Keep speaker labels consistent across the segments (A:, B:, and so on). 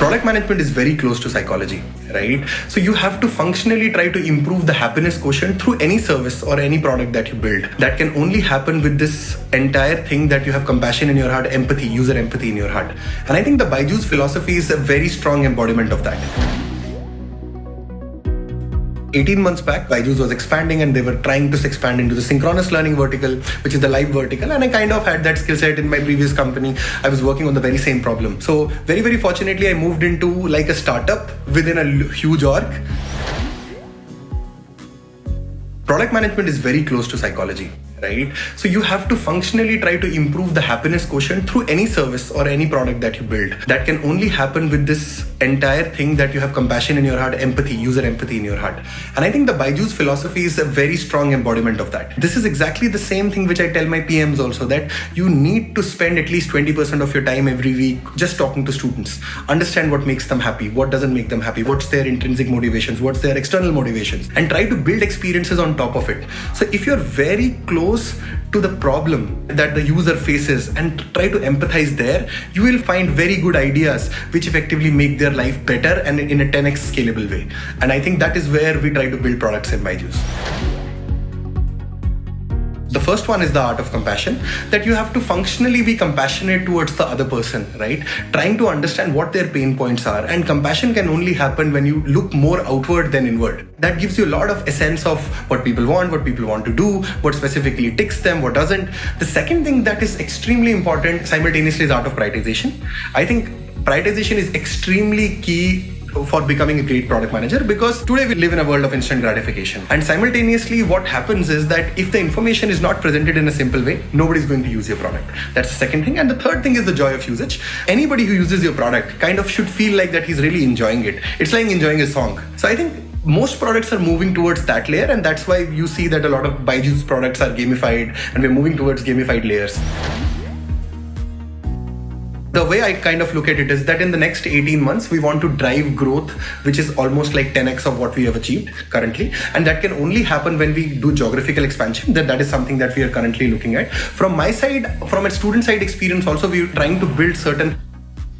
A: Product management is very close to psychology, right? So you have to functionally try to improve the happiness quotient through any service or any product that you build. That can only happen with this entire thing that you have compassion in your heart, empathy, user empathy in your heart. And I think the BYJU'S philosophy is a very strong embodiment of that. 18 months back, BYJU'S was expanding and they were trying to expand into the synchronous learning vertical, which is the live vertical. And I kind of had that skill set in my previous company. I was working on the very same problem. So very, very fortunately, I moved into like a startup within a huge org. Product management is very close to psychology, right? So you have to functionally try to improve the happiness quotient through any service or any product that you build. That can only happen with this entire thing that you have compassion in your heart, empathy, user empathy in your heart. And I think the BYJU'S philosophy is a very strong embodiment of that. This is exactly the same thing which I tell my PMs also, that you need to spend at least 20% of your time every week just talking to students. Understand what makes them happy, what doesn't make them happy, what's their intrinsic motivations, what's their external motivations, and try to build experiences on top of it. So if you're very close to the problem that the user faces and try to empathize there, you will find very good ideas which effectively make their life better and in a 10x scalable way. And I think that is where we try to build products in BYJU'S. The first one is the art of compassion, that you have to functionally be compassionate towards the other person, right? Trying to understand what their pain points are. And compassion can only happen when you look more outward than inward. That gives you a lot of essence of what people want to do, what specifically ticks them, what doesn't. The second thing that is extremely important simultaneously is art of prioritization. I think prioritization is extremely key for becoming a great product manager, because today we live in a world of instant gratification, and simultaneously what happens is that if the information is not presented in a simple way, nobody's going to use your product. That's the second thing. And the third thing is the joy of usage. Anybody who uses your product kind of should feel like that he's really enjoying it. It's like enjoying a song. So I think most products are moving towards that layer, and that's why you see that a lot of BYJU'S products are gamified, and we're moving towards gamified layers. The way I kind of look at it is that in the next 18 months, we want to drive growth, which is almost like 10x of what we have achieved currently. And that can only happen when we do geographical expansion. That is something that we are currently looking at. From my side, from a student side experience also, we're trying to build certain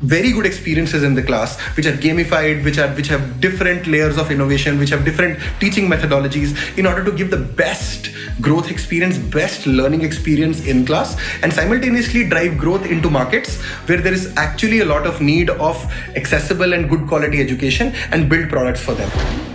A: very good experiences in the class, which are gamified, which have different layers of innovation, which have different teaching methodologies, in order to give the best growth experience, best learning experience in class, and simultaneously drive growth into markets where there is actually a lot of need of accessible and good quality education, and build products for them.